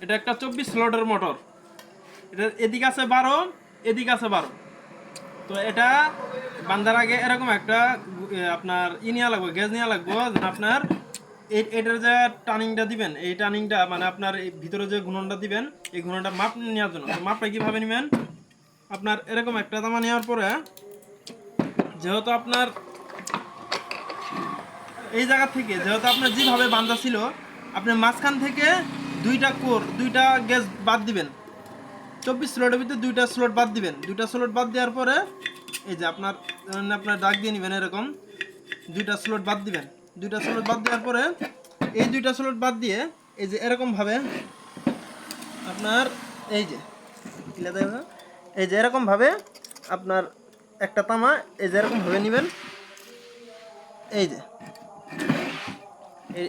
এটা একটা 24 স্লটের মোটর। এটা এদিকে আছে 12, এদিকে আছে 12। তো এটা বান্ধার আগে এরকম একটা আপনার নেওয়া লাগবে, গ্যাস নেওয়া লাগবে। আপনার এটার যে টার্নিংটা দিবেন, এই টার্নিংটা মানে আপনার এই ভিতরে যে ঘূর্ণনটা দিবেন, এই ঘূর্ণনটা মাপ নেওয়ার জন্য। তো মাপটা কীভাবে নেবেন, আপনার এরকম একটা তামা নেওয়ার পরে যেহেতু আপনার এই জায়গা থেকে যেহেতু আপনার যেভাবে বান্ধা ছিল, আপনি মাঝখান থেকে দুইটা গ্যাস বাদ দিবেন। 24 স্লটের ভিতরে দুইটা স্লট বাদ দিবেন। দুইটা স্লট বাদ দেওয়ার পরে এই যে আপনার ডাক দিয়ে নেবেন, এরকম দুইটা স্লট বাদ দিবেন। দুইটা স্লট বাদ দেওয়ার পরে এই দুইটা স্লট বাদ দিয়ে এই যে এরকমভাবে আপনার এই যে এই যে এরকমভাবে আপনার একটা তামা এই যে এরকমভাবে নেবেন। এই যে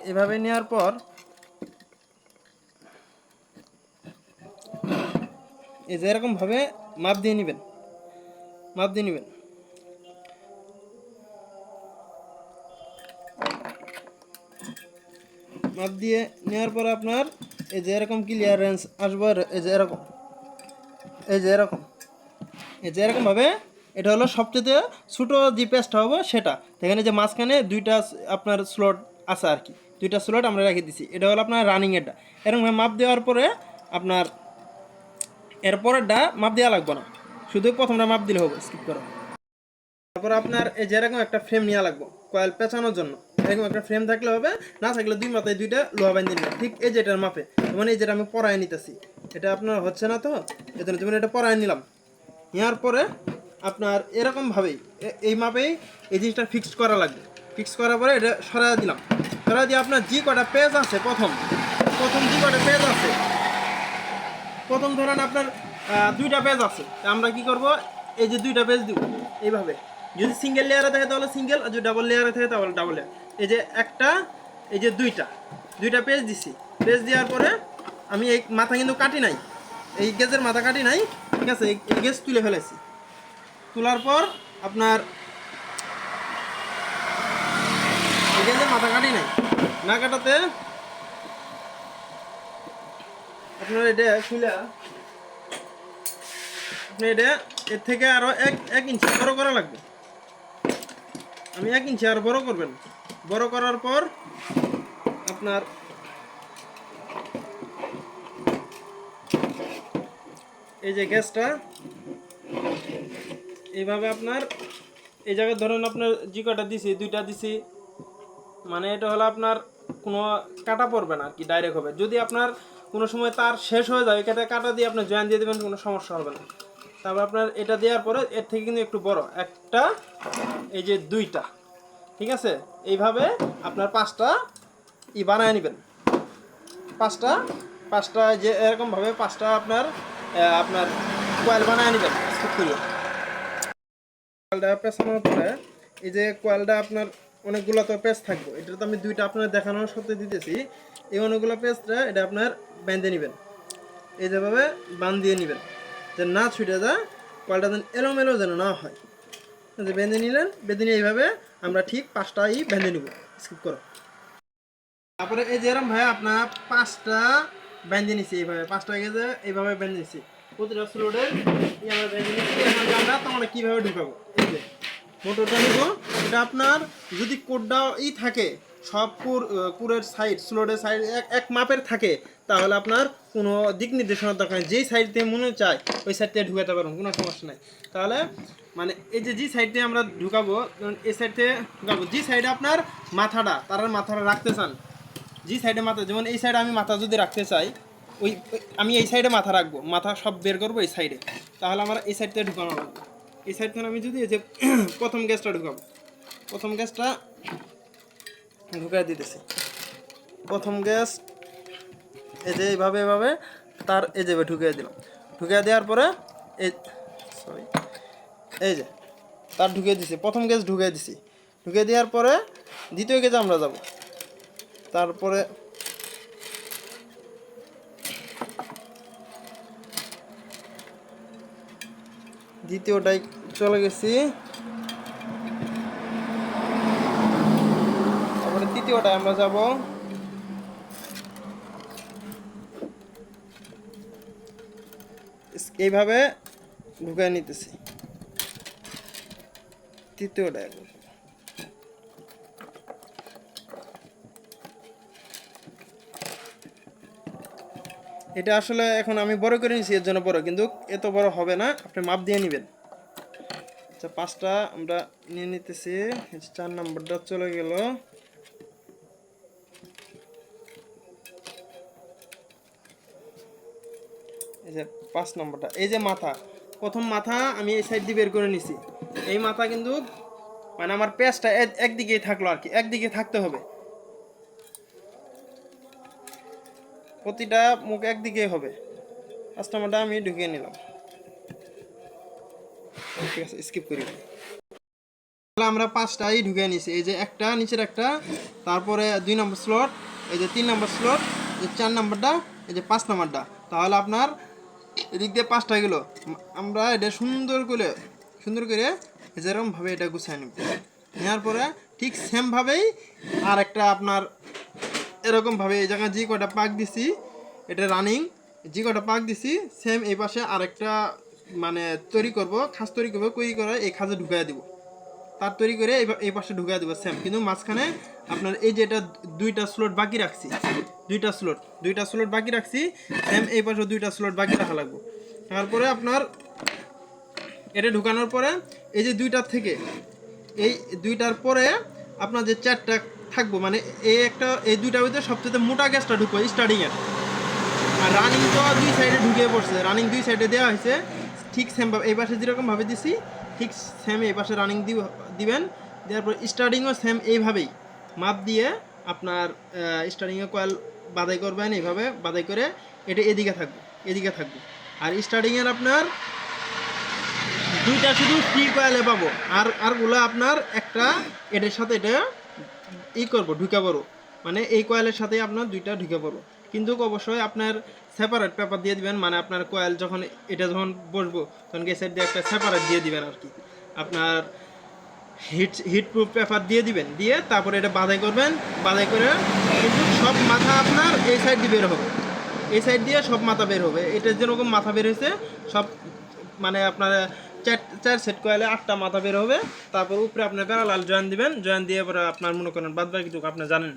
এভাবে নেওয়ার পর এই যে এরকমভাবে মাপ দিয়ে নেবেন। মাপ দিয়ে নেবেন। মাপ দিয়ে নেওয়ার পর আপনার এই যে এরকম ক্লিয়ারেন্স আসবে। এই যে এরকম এই যে এরকমভাবে এটা হলো সবচেয়ে ছোটো যে পেজটা হবে সেটা। এখানে যে মাঝখানে দুইটা আপনার স্লট আছে আর কি, দুইটা স্লট আমরা রেখে দিছি। এটা হলো আপনার রানিং এটা। এরকমভাবে মাপ দেওয়ার পরে আপনার এরপরেরটা মাপ দেওয়া লাগবে না, শুধু প্রথমটা মাপ দিলে হবে, স্কিপ করা। তারপর আপনার এই যে এরকম একটা ফ্রেম নেওয়া লাগবে কয়েল পেঁচানোর জন্য। এরকম একটা ফ্রেম থাকলে হবে, না থাকলে দুই মাথায় দুইটা লোহা বাইন্ধে নেবেন, ঠিক এই যেটার মাপে। মানে এই যেটা আমি পরায় নিতেছি, এটা আপনার হচ্ছে না, তো এই জন্য যেমন এটা পরায় নিলাম। নেওয়ার পরে আপনার এরকমভাবেই এই মাপেই এই জিনিসটা ফিক্সড করা লাগবে। ফিক্স করার পরে এটা সরাই দিলাম। সরাই দিয়ে আপনার যে কটা পেজ আছে প্রথম যে কটা পেজ আছে, প্রথম ধরেন আপনার দুইটা পেজ আছে, আমরা কি করব, এই যে দুইটা পেজ দিব এইভাবে। যদি সিঙ্গেল লেয়ারে থাকে তাহলে সিঙ্গেল, আর যদি ডাবল লেয়ারে থাকে তাহলে ডাবল লেয়ার। এই যে একটা, এই যে দুইটা পেজ দিছি। পেজ দেওয়ার পরে আমি এই মাথা কিন্তু কাটি নাই, এই গেজের মাথা কাটি নাই, ঠিক আছে। এই গেজ তুলে ফেলেছি। তোলার পর আপনার এই গেজের মাথা কাটি নাই, না কাটাতে আপনার এটা খুলে আপনি এটা এর থেকে আরো এক ইঞ্চি বড় করা লাগবে। আমি 1 ইঞ্চি আর বড় করবেন। বড় করার পর আপনার এই যে গ্যাসটা এইভাবে আপনার এই জায়গায় ধরেন আপনার যে কটা দিছি, দুইটা দিছি, মানে এটা হলো আপনার কোনো কাটা পড়বে না আর কি, ডাইরেক্ট হবে। যদি আপনার কোনো সময় তার শেষ হয়ে যায়, এখানে কাটা দিয়ে আপনি জয়েন দিয়ে দেবেন, কোনো সমস্যা হবে না। তারপর আপনার এটা দেওয়ার পরে এর থেকে কিন্তু একটু বড় একটা, এই যে দুইটা, ঠিক আছে। এইভাবে আপনার 5টা বানায় নেবেন। পাঁচটা যে এরকমভাবে 5টা আপনার কয়েল বানায় নেবেন। কয়েলটা পেঁচানোর পরে এই যে কয়েলটা আপনার অনেকগুলো তো পেঁচ থাকবে, এটা তো আমি দুইটা আপনার দেখানোর সাথে দিতেছি। এই অনেকগুলো পেঁচটা এটা আপনার বেঁধে নেবেন, এই যেভাবে বাঁধ দিয়ে নেবেন, যে না ছুটে যায়, কয়েলটা যেন এলোমেলো যেন না হয়। যে বেঁধে নিলেন, বেঁধে নিয়ে এইভাবে আমরা ঠিক 5টাই বেঁধে নিব। স্কিপ করো। তারপরে এই যে এরকম ভাই আপনার 5টা বেঁধে নিছি, এইভাবে 5টা গেছে এইভাবে বেঁধে নিছি। প্রতিটা স্লোডে আমরা বেঁধে নিচ্ছি। এখন আমরা তোমরা কীভাবে ঢুকাবো, এই যে মোটরটা নিব। এটা আপনার যদি কোডটা থাকে, সব কুরের সাইড, স্লোডের সাইড এক মাপের থাকে, তাহলে আপনার কোনো দিক নির্দেশনার দরকার নেই। যেই সাইড থেকে মনে চায় ওই সাইড থেকে ঢুকাতে পারবো, কোনো সমস্যা নেই। তাহলে মানে এই যে সাইড থেকে আমরা ঢুকাবো, এই সাইড থেকে ঢুকাবো যে সাইডে আপনার মাথাটা রাখতে চান, যে সাইডে মাথা, যেমন এই সাইডে আমি মাথা যদি রাখতে চাই, আমি এই সাইডে মাথা রাখবো, মাথা সব বের করবো এই সাইডে। তাহলে আমার এই সাইড থেকে ঢুকানো লাগবে। এই সাইড থেকে আমি যদি এই যে প্রথম গ্যাসটা ঢুকাবো, প্রথম গ্যাসটা ঢুকাই দিতেছি। প্রথম গ্যাস এই যে এইভাবে তার এই যে ঢুকিয়ে দিলাম। ঢুকিয়ে দেওয়ার পরে এই যে তার ঢুকিয়ে দিছি, প্রথম গ্যাস ঢুকিয়ে দিছি। ঢুকিয়ে দেওয়ার পরে দ্বিতীয় গ্যাসে আমরা যাব। তারপরে দ্বিতীয়টাই চলে গেছি, তারপরে তৃতীয়টায় আমরা যাব। এইভাবে ঢুকায় নিতেছি। তৃতীয়টা এটা আসলে এখন আমি বড় করে নিছি, এর জন্য বড়, কিন্তু এত বড় হবে না, আপনি মাপ দিয়ে নেবেন। আচ্ছা, 5টা আমরা নিয়ে নিতেছি। 4 নম্বরটা চলে গেল। এই যে 5 নম্বরটা, এই যে মাথা, প্রথম মাথা আমি এই সাইড দিয়ে বের করে নিছি। এই মাথা কিন্তু মানে আমার পেঁচটা একদিকেই থাকলো আর কি, একদিকে থাকতে হবে, প্রতিটা মুখ একদিকেই হবে। 5 নম্বরটা আমি ঢুকিয়ে নিলাম। ঠিক আছে, স্কিপ করি। তাহলে আমরা 5টাই ঢুকিয়ে নিছি। এই যে একটা, নিচের একটা, তারপরে 2 নম্বর স্লট, এই যে 3 নম্বর স্লট, এই 4 নম্বরটা, এই যে 5 নম্বরটা। তাহলে আপনার এদিক দিয়ে 5টা গেলো। আমরা এটা সুন্দর করে যেরকমভাবে এটা গুছিয়ে নিব। নেওয়ার পরে ঠিক সেমভাবেই আর একটা আপনার এরকমভাবে এই জায়গায় যে কটা পাক দিছি, এটা রানিং, যে কটা পাক দিছি সেম এই পাশে আরেকটা মানে তৈরি করব, খাস তৈরি করবো, করে এই খাজে ঢুকাই দিব। তার তৈরি করে এই পাশে ঢুকাই দেবো সেম, কিন্তু মাঝখানে আপনার এই যে এটা 2টা স্লট বাকি রাখছি, 2টা স্লট বাকি রাখছি, সেম এই পাশে 2টা স্লট বাকি রাখা লাগবে। তারপরে আপনার এটা ঢুকানোর পরে এই যে 2টার থেকে এই 2টার পরে আপনার যে 4টা থাকবো, মানে এই 2টার ভিতরে সবচেয়ে মোটা গ্যাসটা ঢুকবো স্টার্টিংয়ের। আর রানিং তো 2 সাইডে ঢুকে পড়ছে, রানিং 2 সাইডে দেওয়া হয়েছে। ঠিক সেম এই পাশে যেরকমভাবে দিছি, ঠিক সেম এই পাশে রানিং দিবেন। দেওয়ার পর স্টার্টিংও সেম এইভাবেই মাপ দিয়ে আপনার স্টার্টিংয়ে কয়েল বাদাই করবেন, এইভাবে বাদাই করে এটা এদিকে থাকবে। আর স্টার্টিংয়ের আপনার 2টা শুধু ফ্রি কয়েলে পাবো, আরগুলো আপনার একটা এটার সাথে এটা ঢুকে পড়ো, মানে এই কয়েলের সাথে আপনার 2টা ঢুকে পড়ো। কিন্তু অবশ্যই আপনার সেপারেট পেপার দিয়ে দিবেন, মানে আপনার কয়েল যখন বসবো তখন এই সাইড দিয়ে একটা সেপারেট দিয়ে দিবেন আর কি। আপনার হিট প্রুফ পেপার দিয়ে দিবেন, দিয়ে তারপরে এটা বাধাই করবেন। বাধাই করে কিন্তু সব মাথা আপনার এই সাইড দিয়ে বের হবে, এই সাইড দিয়ে সব মাথা বের হবে। এটা যেরকম মাথা বের হয়েছে সব, মানে আপনার 4 সেট কয়েলে 8টা মাথা বের হবে। তারপর উপরে আপনার প্যারালাল জয়েন দিবেন, জয়েন দিয়ে পরে আপনার মনে করেন বাদ বাকিটুকু আপনি জানেন।